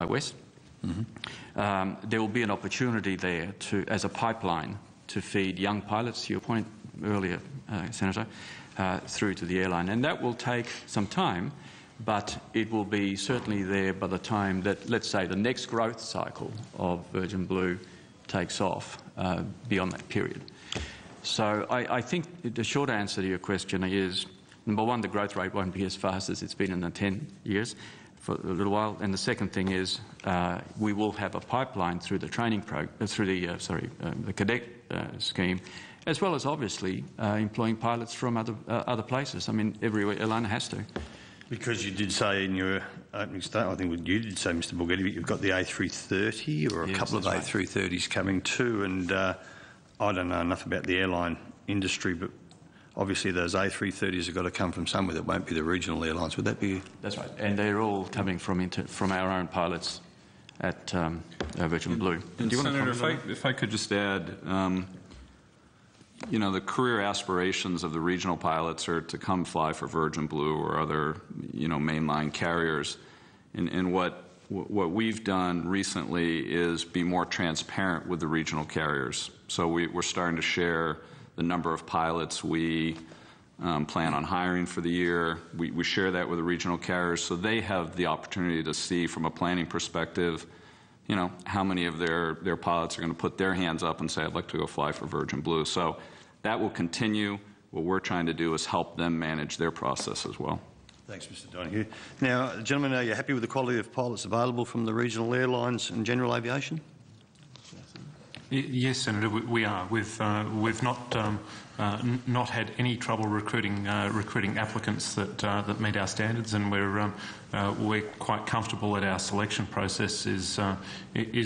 west. There will be an opportunity there as a pipeline to feed young pilots, to your point earlier, Senator, through to the airline. And that will take some time, but it will be certainly there by the time that, let's say, the next growth cycle of Virgin Blue takes off beyond that period. So I think the short answer to your question is, number one, the growth rate won't be as fast as it's been in the 10 years for a little while. And the second thing is we will have a pipeline through the training the cadet scheme, as well as obviously employing pilots from other places. I mean, every airline has to. Because you did say in your opening statement, I think you did say, Mr. Bulgetti, but you've got the A330 or a couple of A330s coming too, and I don't know enough about the airline industry, but obviously those A330s have got to come from somewhere that won't be the regional airlines. Would that be? That's right. And they're all coming from our own pilots at Virgin Blue. And Senator, if I could just add, you know, the career aspirations of the regional pilots are to come fly for Virgin Blue or other, you know, mainline carriers. And what we've done recently is be more transparent with the regional carriers. So we're starting to share the number of pilots we plan on hiring for the year. We share that with the regional carriers, so they have the opportunity to see from a planning perspective, you know, how many of their pilots are going to put their hands up and say, I'd like to go fly for Virgin Blue. So that will continue. What we're trying to do is help them manage their process as well. Thanks, Mr. Donoghue. Now, gentlemen, are you happy with the quality of pilots available from the regional airlines and general aviation? Yes, Senator, we are. We've not had any trouble recruiting applicants that meet our standards, and we're quite comfortable that our selection process is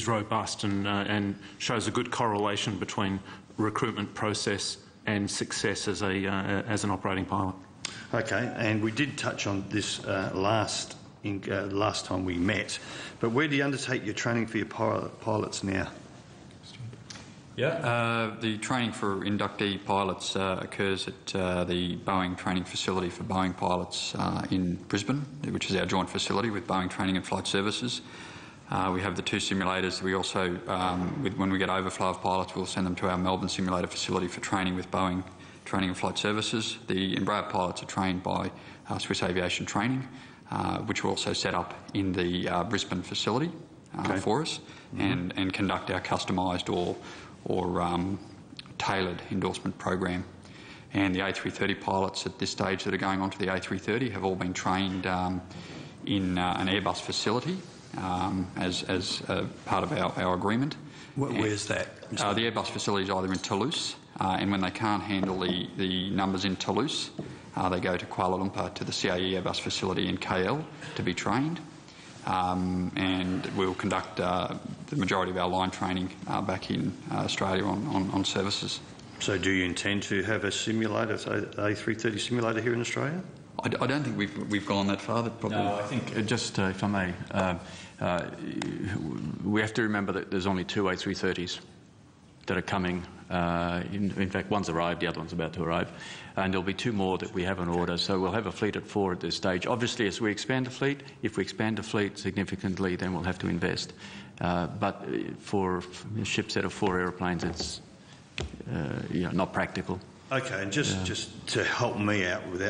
robust and shows a good correlation between recruitment process and success as an operating pilot. Okay, and we did touch on this last time we met, but where do you undertake your training for your pilots now? Yeah, the training for inductee pilots occurs at the Boeing training facility for Boeing pilots in Brisbane, which is our joint facility with Boeing Training and Flight Services. We have the 2 simulators. We also, when we get overflow of pilots, we'll send them to our Melbourne simulator facility for training with Boeing Training and Flight Services. The Embraer pilots are trained by Swiss Aviation Training, which will also set up in the Brisbane facility for us, and conduct our customised or tailored endorsement program. And the A330 pilots at this stage that are going on to the A330 have all been trained in an Airbus facility as part of our agreement. Where's that? The Airbus facility is either in Toulouse, and when they can't handle the numbers in Toulouse, they go to Kuala Lumpur to the CAE Airbus facility in KL to be trained. And we'll conduct the majority of our line training back in Australia on services. So do you intend to have a simulator, so A330 simulator here in Australia? I don't think we've gone that far. No, I think just if I may, we have to remember that there's only 2 A330s that are coming. In fact, one's arrived, the other one's about to arrive. And there'll be 2 more that we have on order, so we'll have a fleet at 4 at this stage. Obviously, as we expand the fleet, if we expand the fleet significantly, then we'll have to invest. But for a ship set of 4 aeroplanes, it's not practical. Okay, and just to help me out with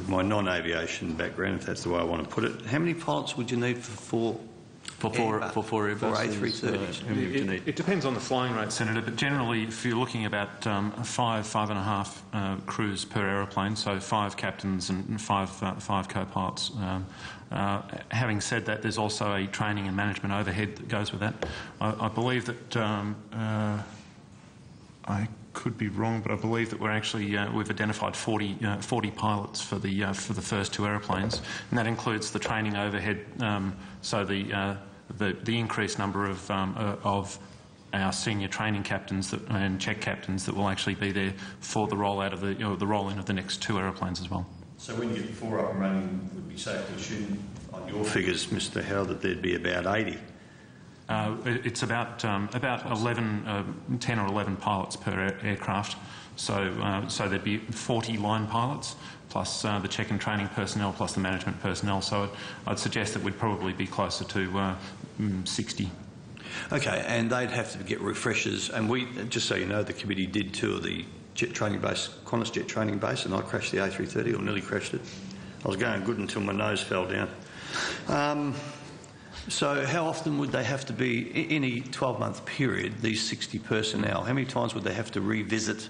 my non-aviation background, if that's the way I want to put it, how many pilots would you need for 4 A330s? It depends on the flying rate, Senator, but generally if you're looking about 5.5 crews per aeroplane, so 5 captains and 5 co-pilots. Having said that, there's also a training and management overhead that goes with that. I believe that I could be wrong, but I believe that we're actually we've identified 40 pilots for the first 2 aeroplanes, and that includes the training overhead. So the increased number of our senior training captains and check captains that will actually be there for the rollout of the roll-in of the next 2 aeroplanes as well. So when you get 4 up and running, would be safe to assume on your figures, Mr. Howell, that there'd be about 80 It's about 10 or 11 pilots per aircraft. So there'd be 40 line pilots plus the check and training personnel plus the management personnel. So I'd suggest that we'd probably be closer to 60. Okay, and they'd have to get refreshers. And we, just so you know, the committee did tour the jet training base, Qantas jet training base, and I crashed the A330, or nearly crashed it. I was going good until my nose fell down. So how often would they have to be, in a 12-month period, these 60 personnel, how many times would they have to revisit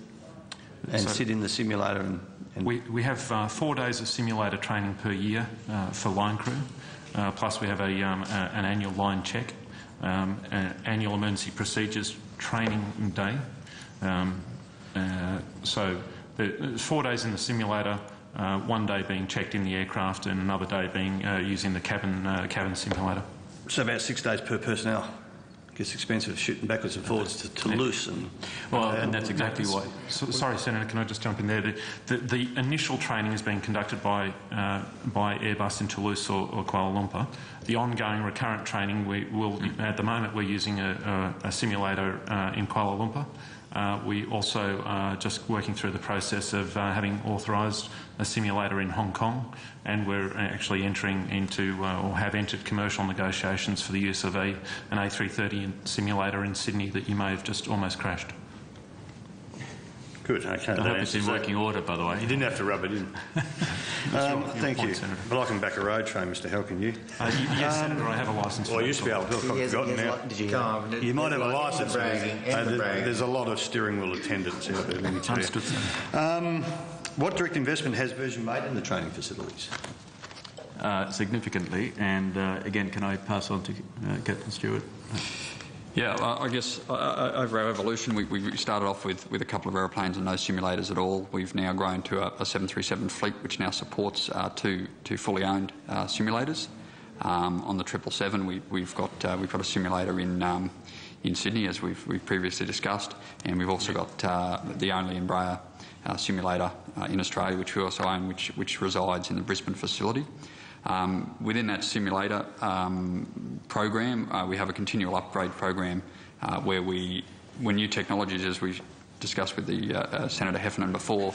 and sit in the simulator? We have 4 days of simulator training per year for line crew, plus we have an annual line check, an annual emergency procedures training day. So there's 4 days in the simulator, 1 day being checked in the aircraft and another day being using the cabin simulator. So about 6 days per personnel. Gets expensive shooting backwards and forwards to Toulouse. And that's exactly what... Sorry, Senator, can I just jump in there? The initial training is being conducted by Airbus in Toulouse or Kuala Lumpur. The ongoing recurrent training, at the moment we're using a simulator in Kuala Lumpur. We also are just working through the process of having authorised a simulator in Hong Kong, and we're actually entering into or have entered commercial negotiations for the use of an A330 simulator in Sydney that you may have just almost crashed. Good, okay. I hope it's in working order, by the way. You didn't have to rub it in. Thank you. Senator. But I can back a road train, Mr. Hell, can you? Yes, Senator, I have a licence. Well, I used to be able to. I've forgotten now. You might have a licence. There's a lot of steering wheel attendants out there, let me tell you. What direct investment has Virgin made in the training facilities? Significantly, and again, can I pass on to Captain Stewart? Yeah, I guess over our evolution, we started off with a couple of aeroplanes and no simulators at all. We've now grown to a 737 fleet, which now supports two fully owned simulators. On the 777, we've got a simulator in Sydney, as we've previously discussed, and we've also got the only Embraer simulator in Australia, which we also own, which resides in the Brisbane facility. Within that simulator program, we have a continual upgrade program where when new technologies, as we discussed with the Senator Heffernan before,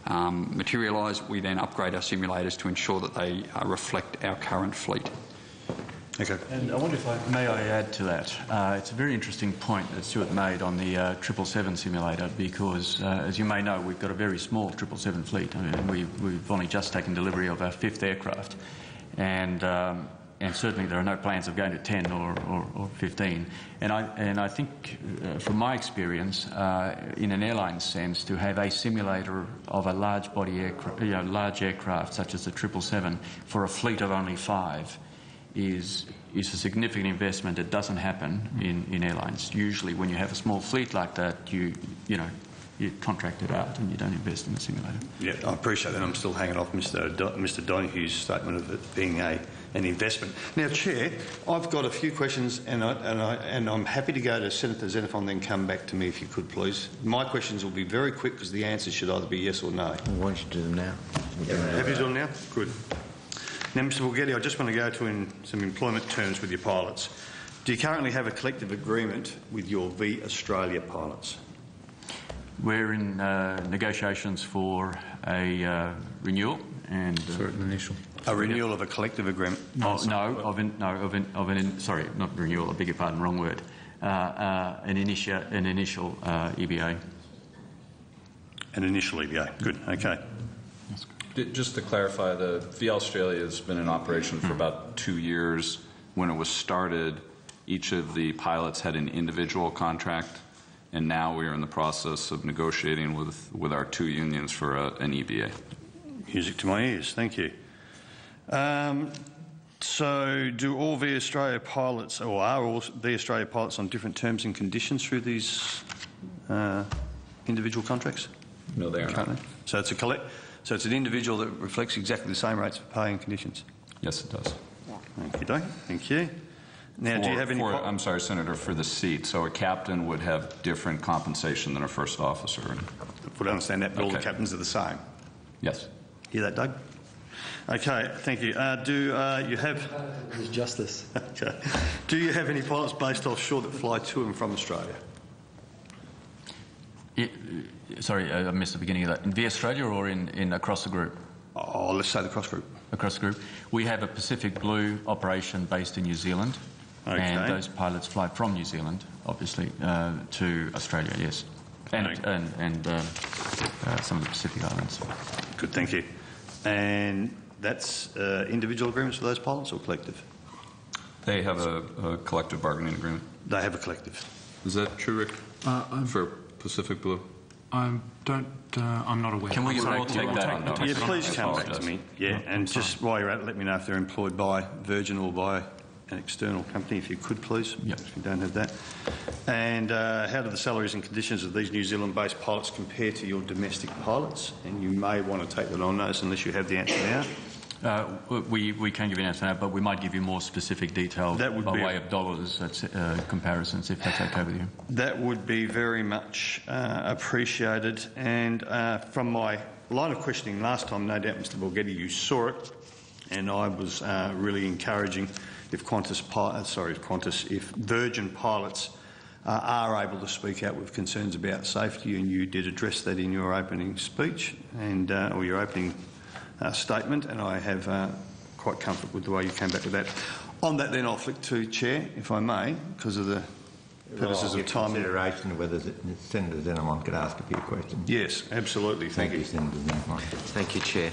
materialise, we then upgrade our simulators to ensure that they reflect our current fleet. Okay. And I wonder if may I add to that. It's a very interesting point that Stuart made on the 777 simulator, because as you may know, we've got a very small 777 fleet. I mean, we've only just taken delivery of our 5th aircraft. And certainly there are no plans of going to 10 or 15. And I think, from my experience, in an airline sense, to have a simulator of a large body large aircraft such as the 777 for a fleet of only 5 is a significant investment. It doesn't happen in airlines. Usually, when you have a small fleet like that, you contract it out and you don't invest in the simulator. Yeah, I appreciate that. I'm still hanging off Mr. Donohue's statement of it being an investment. Now, Chair, I've got a few questions, and I'm happy to go to Senator Xenophon, then come back to me if you could, please. My questions will be very quick because the answers should either be yes or no. Why don't you do them now? Happy to do them now? Good. Now, Mr. Bulgetti, I just want to go to some employment terms with your pilots. Do you currently have a collective agreement with your V Australia pilots? We're in negotiations for a renewal and a renewal of a collective agreement. Sorry, not renewal. I beg your pardon, wrong word. An initial EBA. An initial EBA. Good. Okay. Just to clarify, the V Australia has been in operation for about 2 years. When it was started, each of the pilots had an individual contract, and now we are in the process of negotiating with our 2 unions for an EBA. Music to my ears. Thank you. So, do all V Australia pilots, or are all V Australia pilots on different terms and conditions through these individual contracts? No, they are not. So it's an individual that reflects exactly the same rates of pay and conditions? Yes, it does. Thank you, Doug. Thank you. Now, do you have any... I'm sorry, Senator, for the seat. So a captain would have different compensation than a first officer. I would understand that, but all the captains are the same. Yes. Hear that, Doug? Okay, thank you. Do you have... There's justice. Okay. Do you have any pilots based offshore that fly to and from Australia? Sorry, I missed the beginning of that. In Australia or in across the group? Oh, let's say the cross group. Across the group. We have a Pacific Blue operation based in New Zealand, and those pilots fly from New Zealand, obviously, to Australia, yes, and some of the Pacific Islands. Good, thank you. And that's individual agreements for those pilots or collective? They have a collective bargaining agreement. They have a collective. Is that true, Rick? For Pacific Blue? I'm not aware. Can we all take that on notice? Yeah, please come back to me. Yeah, and just while you're at it, let me know if they're employed by Virgin or by an external company, if you could, please. Yep. If you don't have that. And how do the salaries and conditions of these New Zealand-based pilots compare to your domestic pilots? And you may want to take that on notice unless you have the answer now. We can give you an answer now, but we might give you more specific detail by way of dollars comparisons, if that's okay with you. That would be very much appreciated. And from my line of questioning last time, no doubt, Mr. Borghetti, you saw it, and I was really encouraging if if Virgin pilots are able to speak out with concerns about safety, and you did address that in your opening speech or your opening statement, and I have quite comfort with the way you came back with that. On that, then, I'll flick to Chair, if I may, because of the purposes of time. Consideration of whether Senator Zennermont could ask a few questions. Yes, absolutely. Thank you. Senator Zennermont. Thank you, Chair.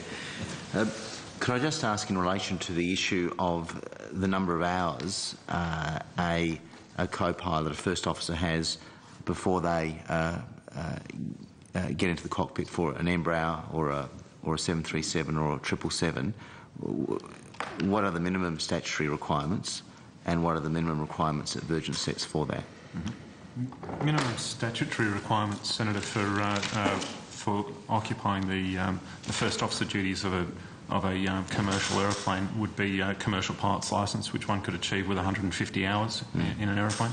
Could I just ask in relation to the issue of the number of hours a co-pilot, a first officer, has before they get into the cockpit for an Embraer or a 737 or a 777, what are the minimum statutory requirements and what are the minimum requirements that Virgin sets for that? Mm-hmm. Minimum statutory requirements, Senator, for occupying the first officer duties of a commercial aeroplane would be a commercial pilot's licence, which one could achieve with 150 hours in an aeroplane.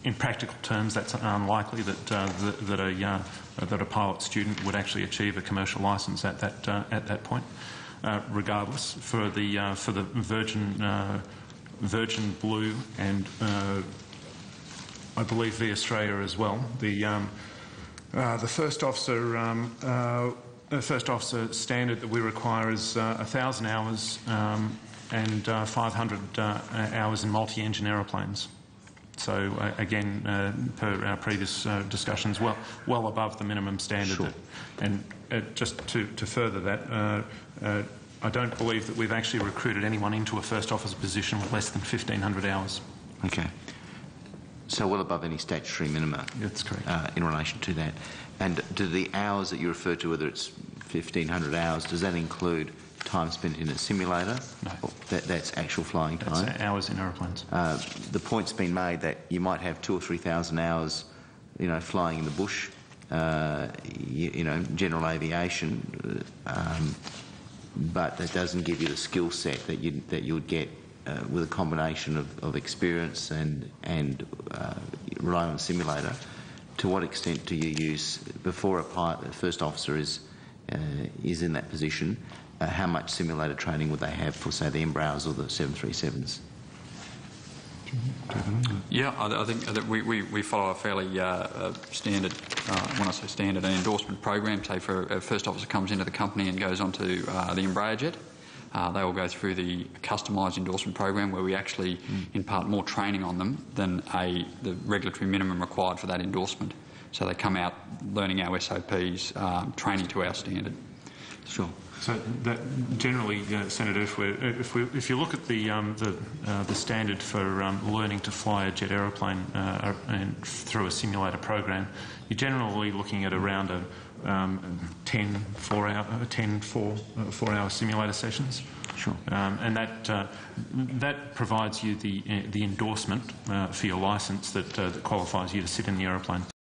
In practical terms, that's unlikely that a pilot student would actually achieve a commercial licence at that point. Regardless, for the Virgin Blue and I believe the Australia as well, the first officer standard that we require is 1,000 hours and 500 hours in multi-engine aeroplanes. So again, per our previous discussions, well above the minimum standard. Sure. And just to further that, I don't believe that we've actually recruited anyone into a first officer position with less than 1,500 hours. Okay. So well above any statutory minima. That's correct. In relation to that. And do the hours that you refer to, whether it's 1,500 hours, does that include time spent in a simulator? No. That's actual flying time? That's hours in aeroplanes. The point's been made that you might have 2,000 or 3,000 hours, flying in the bush, general aviation, but that doesn't give you the skill set that you would get with a combination of experience and rely on a simulator. To what extent do you use, before a pilot, the first officer is in that position, how much simulator training would they have for, say, the Embraers or the 737s? Yeah, I think that we follow a fairly standard, when I say standard, an endorsement program. Say for a first officer comes into the company and goes onto the Embraer jet, they will go through the customised endorsement program where we actually impart more training on them than the regulatory minimum required for that endorsement. So they come out learning our SOPs, training to our standard. Sure. So that generally, Senator, if you look at the standard for learning to fly a jet aeroplane and through a simulator program, you're generally looking at around a 10 4-hour simulator sessions. Sure. And that provides you the endorsement for your licence that qualifies you to sit in the aeroplane.